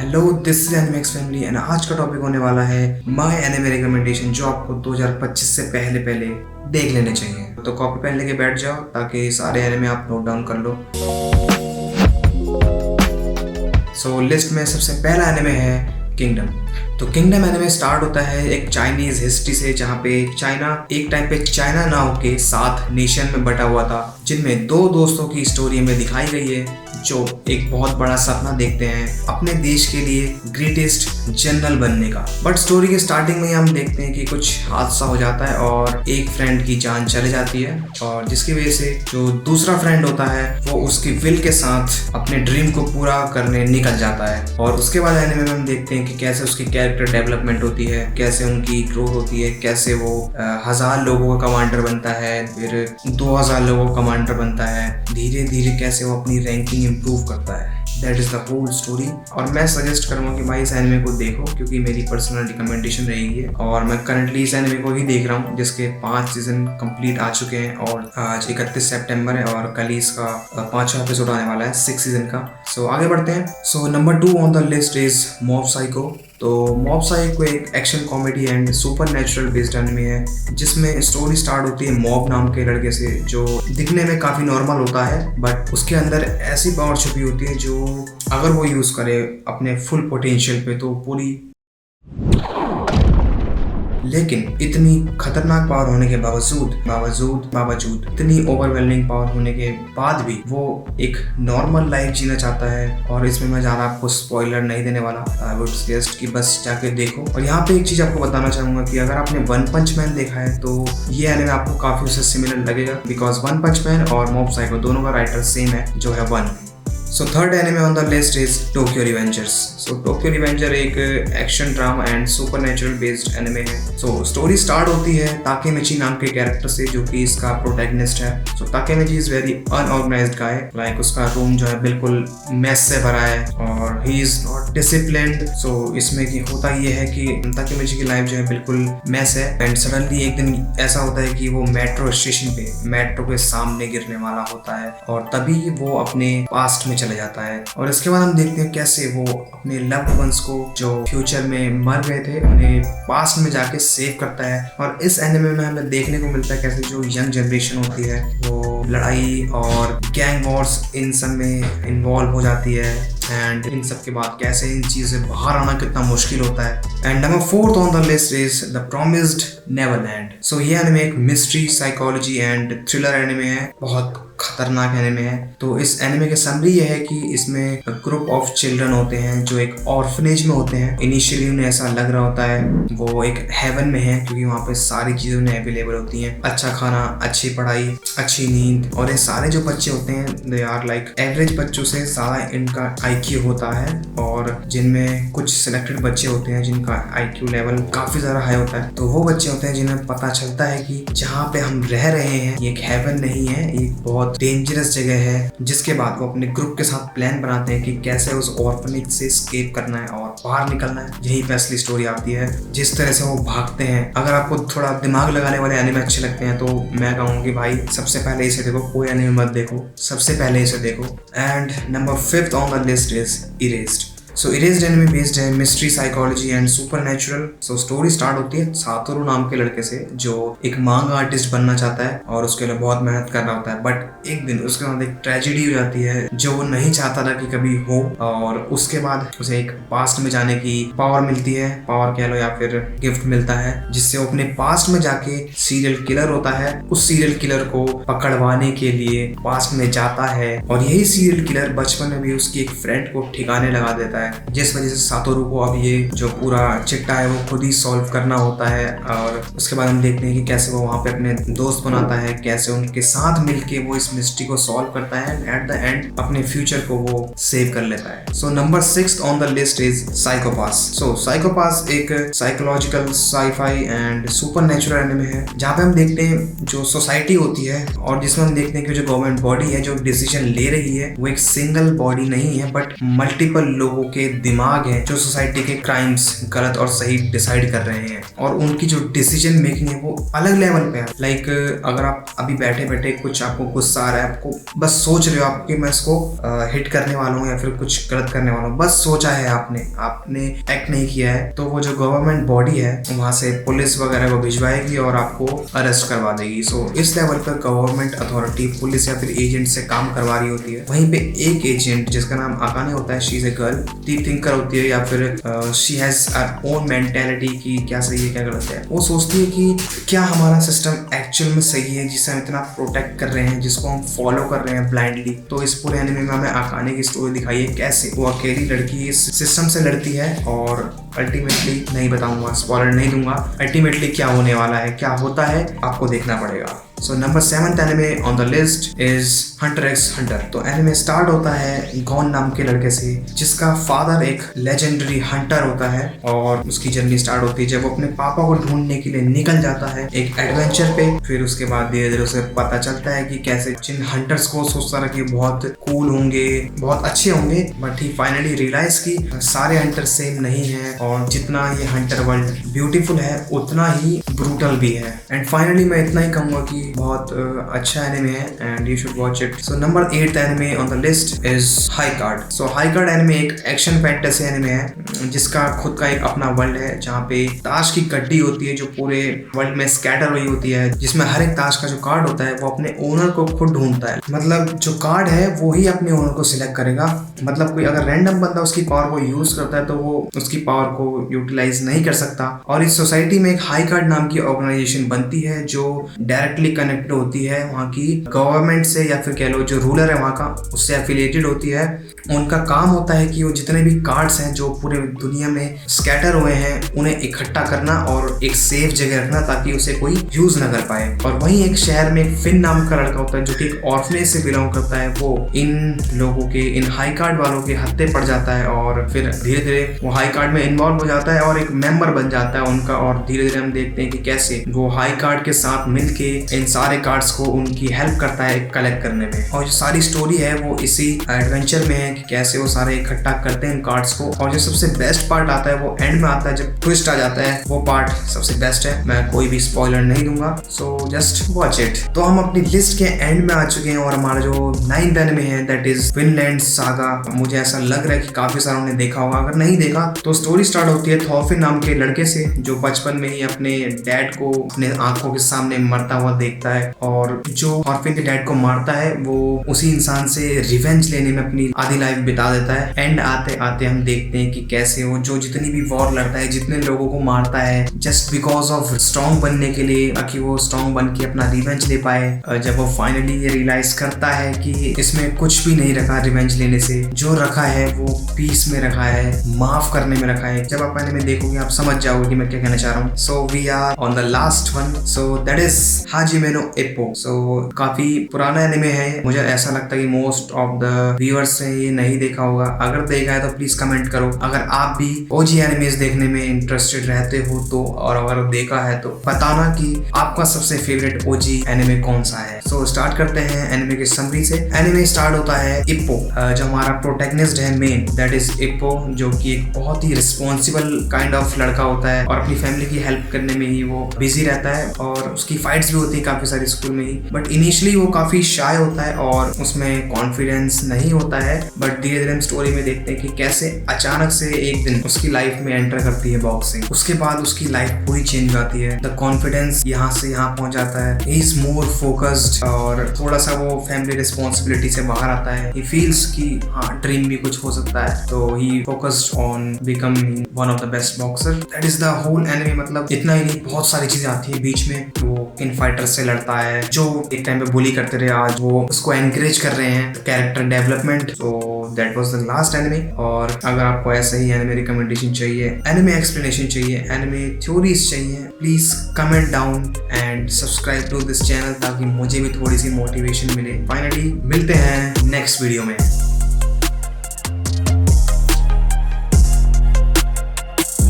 Hello, this is Animax family and आज का topic होने वाला है माय एनिमे रिकमेंडेशन जो आपको 2025 से पहले पहले देख लेने चाहिए। तो कॉपी पेन लेके बैठ जाओ ताकि सारे एनिमे आप नोट डाउन कर लो। सो लिस्ट में सबसे पहला एनिमे है किंगडम। तो किंगडम एनिमे स्टार्ट होता है एक चाइनीज हिस्ट्री से, जहाँ पे चाइना एक टाइम पे चाइना नाउ के 7 नेशन में बटा हुआ था, जिनमें 2 दोस्तों की स्टोरी में दिखाई गई है जो एक बहुत बड़ा सपना देखते हैं अपने देश के लिए ग्रेटेस्ट जनरल बनने का। बट स्टोरी के स्टार्टिंग में ही हम देखते हैं कि कुछ हादसा हो जाता है और एक फ्रेंड की जान चले जाती है, और जिसकी वजह से जो दूसरा फ्रेंड होता है वो उसकी विल के साथ अपने ड्रीम को पूरा करने निकल जाता है। और उसके बाद एनिमे में हम देखते हैं कि कैसे उसकी कैरेक्टर डेवलपमेंट होती है, कैसे उनकी ग्रोथ होती है, कैसे वो 1000 लोगों का कमांडर बनता है, फिर 2000 लोगों का कमांडर बनता है, धीरे धीरे कैसे वो अपनी रैंकिंग इम्प्रूव करता है। That is the whole story. और मैं सजेस्ट करूंगा कि भाई इस एनिमे को देखो, क्योंकि मेरी पर्सनल रिकमेंडेशन रहेगी और मैं करंटली इस एनिमे को ही देख रहा हूँ, जिसके 5 सीजन कंप्लीट आ चुके हैं और आज 31 सितंबर है और कल ही इसका 5वां एपिसोड आने वाला है 6 सीजन का। सो आगे बढ़ते हैं। So number 2 on the list is mob psycho. तो मॉब साइको एक action comedy and supernatural based anime है, जिसमें स्टोरी स्टार्ट होती है मॉब नाम के लड़के से, जो दिखने में काफ़ी नॉर्मल होता है, बट उसके अंदर ऐसी पावर छुपी होती है जो अगर वो यूज़ करे अपने फुल पोटेंशियल पे तो पूरी, लेकिन इतनी खतरनाक पावर होने के बावजूद इतनी ओवरवेलमिंग पावर होने के बाद भी वो एक नॉर्मल लाइफ जीना चाहता है। और इसमें मैं ज़्यादा आपको स्पॉइलर नहीं देने वाला, आई वुड सजेस्ट कि बस जाके देखो। और यहाँ पे एक चीज़ आपको बताना चाहूँगा कि अगर आपने वन पंच मैन देखा है तो ये एनिमे आपको काफ़ी उससे सिमिलर लगेगा, बिकॉज वन पंच मैन और मॉब साइको दोनों का राइटर सेम है जो है one. So third anime on the list is Tokyo Revengers. So Tokyo Revenger एक action drama and supernatural based anime है। सो स्टोरी स्टार्ट होती है ताकेमिची नाम के कैरेक्टर से, जो कि इसका प्रोटैगनिस्ट है। So Takemichi is very unorganised guy, like उसका रूम जो है बिल्कुल मेस से भरा है और he is not disciplined. So इसमें की होता ये है कि ताकेमिची की लाइफ जो है बिल्कुल मेस है, एंड सडनली एक दिन ऐसा होता है कि वो मेट्रो स्टेशन पे मेट्रो के सामने गिरने वाला होता है, और तभी वो अपने पास्ट में चले जाता है। और इसके बाद हम देखते हैं कैसे वो अपने लव्ड वंस को जो फ्यूचर में मर गए थे उन्हें पास्ट में जाके सेव करता है। और इस एनिमे में हमें देखने को मिलता है कैसे जो यंग जनरेशन होती है वो लड़ाई और गैंग वॉर्स इन सब में इन्वॉल्व हो जाती है, एंड इन सब के बाद कैसे इन चीज़ से बाहर आना कितना मुश्किल होता है। And number 4 on the list is the Promised Neverland. So ये एनिमे एक mystery, psychology and thriller anime है, बहुत खतरनाक एनिमे है। तो इस एनिमे की समरी ये है कि इसमें ग्रुप ऑफ चिल्ड्रन होते हैं जो एक ऑर्फनेज में होते हैं। इनिशियली उन्हें ऐसा लग रहा होता है वो एक हेवन में है, क्योंकि वहाँ पे सारी चीज़ें उन्हें अवेलेबल होती हैं, अच्छा खाना, अच्छी पढ़ाई, अच्छी नींद। और ये सारे जो बच्चे होते हैं दे आर लाइक एवरेज बच्चों से ज़्यादा इनका IQ होता है, और जिनमें कुछ सिलेक्टेड बच्चे होते हैं जिनका IQ लेवल काफ़ी ज़्यादा हाई होता है। तो वो बच्चे होते हैं जिन्हें पता चलता है कि जहाँ पे हम रह रहे हैं ये एक हेवन नहीं है, ये बहुत डेंजरस जगह है। जिसके बाद वो अपने ग्रुप के साथ प्लान बनाते हैं कि कैसे उस ऑर्फनेज से एस्केप करना है और बाहर निकलना है। यही पे असली स्टोरी आती है, जिस तरह से वो भागते हैं। अगर आपको थोड़ा दिमाग लगाने वाले एनिमे अच्छे लगते हैं तो मैं कहूँगा कि भाई सबसे पहले इसे देखो, कोई एनिमे मत देखो, सबसे पहले इसे देखो। And number 5 on the list is Erased. So Erased anime based है mystery, psychology and supernatural. So story start होती है सातोरू नाम के लड़के से, जो एक मांगा आर्टिस्ट बनना चाहता है और उसके लिए बहुत मेहनत करना होता है। बट एक दिन उसके साथ एक ट्रेजेडी हो जाती है जो वो नहीं चाहता था कि कभी हो, और उसके बाद उसे एक पास्ट में जाने की पावर मिलती है, पावर कह लो या फिर गिफ्ट मिलता है, जिससे वो अपने पास्ट में जाके सीरियल किलर होता है उस सीरियल किलर को पकड़वाने के लिए पास्ट में जाता है। और यही सीरियल किलर बचपन में भी उसकी एक फ्रेंड को ठिकाने लगा देता है, जिस वजह से सातोरू को अब ये जो पूरा चिट्टा है वो खुद ही सॉल्व करना होता है। और उसके बाद हम देखते हैं कि कैसे वो वहाँ पे अपने दोस्त बनाता है, कैसे उनके साथ मिलके वो इस मिस्ट्री को सॉल्व करता है, एंड एट द एंड अपने फ्यूचर को वो सेव कर लेता है। So number 6 on the list is Psychopass. So Psychopass एक psychological, sci fi and supernatural anime है, जहाँ पे हम देखते हैं जो सोसाइटी होती है और जिसमें हम देखते हैं कि जो गवर्नमेंट बॉडी है जो डिसीजन ले रही है वो एक सिंगल बॉडी नहीं है, बट मल्टीपल लोगों के दिमाग हैं जो सोसाइटी के क्राइम्स गलत और सही डिसाइड कर रहे हैं, और उनकी जो डिसीजन मेकिंग है वो अलग लेवल पे है। लाइक अगर आप अभी बैठे बैठे कुछ आपको गुस्सा आ रहा है, आपको बस सोच रहे हो आप कि मैं इसको हिट करने वाला हूँ या फिर कुछ गलत करने वाला हूँ, बस सोचा है आपने एक्ट नहीं किया है, तो वो जो गवर्नमेंट बॉडी है वहाँ से पुलिस वगैरह को भिजवाएगी और आपको अरेस्ट करवा देगी। सो इस लेवल पर गवर्नमेंट अथॉरिटी पुलिस या फिर एजेंट से काम करवा रही होती है। वहीं पे एक एजेंट जिसका नाम आकाने होता है, she is a girl, deep thinker होती है, या फिर she has her own mentality की क्या सही है क्या गलत है। वो सोचती है कि क्या हमारा सिस्टम एक्चुअल में सही है जिसे हम इतना प्रोटेक्ट कर रहे हैं, जिसको हम फॉलो कर रहे हैं ब्लाइंडली। तो इस पूरे एनिमे में हमें आकाने की स्टोरी दिखाई है कैसे वो अकेली लड़की इस सिस्टम से लड़ती है, और अल्टीमेटली नहीं बताऊंगा, स्पॉइलर नहीं दूंगा, अल्टीमेटली क्या होने वाला है, क्या होता है, आपको देखना पड़ेगा। So number 7th anime on the list is Hunter x Hunter. तो एनिमे स्टार्ट होता है गॉन नाम के लड़के से, जिसका फादर एक लेजेंडरी हंटर होता है, और उसकी जर्नी स्टार्ट होती है जब वो अपने पापा को ढूंढने के लिए निकल जाता है एक एडवेंचर पे। फिर उसके बाद धीरे धीरे उसे पता चलता है कि कैसे जिन हंटर्स को सोचता था कि बहुत कूल होंगे, बहुत अच्छे होंगे, बट ही फाइनली रियलाइज की सारे हंटर सेम नहीं है, और जितना ये हंटर वर्ल्ड ब्यूटीफुल है उतना ही ब्रूटल भी है। एंड फाइनली मैं इतना ही कहूंगा कि बहुत अच्छा एनिमे है and you should watch it. So number 8th anime on the list is high card. So high card anime एक एक्शन फैंटेसी एनिमे है जिसका खुद का एक अपना वर्ल्ड है, जहाँ पे ताश की गड्डी होती है जो पूरे वर्ल्ड में स्कैटर हुई होती है, जिसमें हर एक ताश का जो कार्ड होता है वो अपने ओनर को खुद ढूंढता है। मतलब जो कार्ड है वो ही अपने ओनर को सिलेक्ट करेगा। मतलब कोई अगर रैंडम बंदा उसकी पावर को यूज करता है तो वो उसकी पावर को यूटिलाइज नहीं कर सकता। और इस सोसाइटी में एक हाई कार्ड नाम की ऑर्गेनाइजेशन बनती है जो डायरेक्टली कनेक्टेड होती है वहाँ की गवर्नमेंट से, या फिर कह लो जो रूलर है वहाँ का उससे एफिलिएटेड होती है। उनका काम होता है कि वो जितने भी कार्ड्स हैं जो पूरे दुनिया में स्कैटर हुए हैं उन्हें इकट्ठा करना और एक सेफ जगह रखना ताकि उसे कोई यूज ना कर पाए। और वहीं एक शहर में एक फिन नाम का लड़का होता है जो कि एक ऑर्फनेज से बिलोंग करता है, वो इन लोगों के, इन हाई कार्ड वालों के हत्थे पड़ जाता है, और फिर धीरे धीरे वो हाई कार्ड में इन्वॉल्व हो जाता है और एक मेंबर बन जाता है उनका। और धीरे धीरे हम देखते हैं कि कैसे वो हाई कार्ड के साथ मिलके इन सारे कार्ड्स को उनकी हेल्प करता है कलेक्ट करने में। और जो सारी स्टोरी है वो इसी एडवेंचर में है कि कैसे वो सारे इकट्ठा करते हैं इन कार्ड्स को। और जो सबसे बेस्ट पार्ट आता है वो एंड में आता है जब ट्विस्ट आ जाता है, वो पार्ट सबसे बेस्ट है। मैं कोई भी स्पॉइलर नहीं दूंगा, सो जस्ट वॉच इट। तो हम अपनी लिस्ट के एंड में आ चुके हैं और हमारा जो 9th एनिमे है दैट इज विनलैंड सागा। मुझे ऐसा लग रहा है कि काफी सारों ने देखा होगा, अगर नहीं देखा तो स्टोरी स्टार्ट होती है थॉर्फिन नाम के लड़के से जो बचपन में ही अपने डैड को अपने आंखों के सामने मरता हुआ देखता है, और जो थॉर्फिन के डैड को मारता है वो उसी इंसान से रिवेंज लेने में अपनी आधी लाइफ बिता देता है। एंड आते आते हम देखते हैं कि कैसे वो जो जितनी भी वॉर लड़ता है, जितने लोगों को मारता है जस्ट बिकॉज ऑफ स्ट्रॉन्ग बनने के लिए, ताकि वो स्ट्रॉन्ग बन के अपना रिवेंज ले पाए। जब वो फाइनली ये रियलाइज करता है कि इसमें कुछ भी नहीं रखा रिवेंज लेने से, जो रखा है वो पीस में रखा है, माफ करने में रखा है। जब आप एनिमे देखोगे आप समझ जाओगे कि मैं क्या कहना चाह रहा हूँ। So we are on the last one, so that is Hajime no Ippo. So काफी पुराना एनिमे है, मुझे ऐसा लगता है कि मोस्ट ऑफ द व्यूअर्स ने ये नहीं देखा होगा। अगर देखा है तो प्लीज कमेंट करो। अगर आप भी ओजी एनिमेज देखने में इंटरेस्टेड रहते हो तो, और अगर देखा है तो बताना कि आपका सबसे फेवरेट ओजी एनिमे कौन सा है। सो स्टार्ट करते हैं एनिमे की समरी से। एनिमे स्टार्ट होता है इप्पो, जो हमारा प्रोटैगनिस्ट है मेन, दैट इज इप्पो, जो कि एक बहुत ही रिस्पॉन्सिबल काइंड ऑफ लड़का होता है और अपनी फैमिली की हेल्प करने में ही वो बिजी रहता है। और उसकी फाइट्स भी होती है काफी सारी स्कूल में ही, बट इनिशियली वो काफी शाय होता है और उसमें कॉन्फिडेंस नहीं होता है। बट धीरे धीरे हम स्टोरी में देखते हैं कि कैसे अचानक से एक दिन उसकी लाइफ में एंटर करती है बॉक्सिंग। उसके बाद उसकी लाइफ पूरी चेंज हो जाती है। द कॉन्फिडेंस यहाँ से यहाँ पहुंच जाता है। ही इज मोर फोकस्ड और थोड़ा सा वो फैमिली रिस्पॉन्सिबिलिटी से बाहर आता है। ही फील्स कि हाँ ड्रीम भी कुछ हो सकता है, तो he focused on becoming one of the best boxer. That is the whole anime. मतलब इतना ही नहीं, बहुत सारी चीजें आती है बीच में। वो इन फाइटर से लड़ता है जो एक टाइम पे बुली करते रहे, आज वो उसको एनकरेज कर रहे हैं, character development. So that was the last anime. और अगर आपको ऐसा ही एनिमे रिकमेंडेशन चाहिए, एनिमे एक्सप्लेनेशन चाहिए, एनिमे थ्योरीज चाहिए, please comment down and subscribe to this channel ताकि मुझे भी थोड़ी सी मोटिवेशन मिले। फाइनली मिलते हैं नेक्स्ट वीडियो में।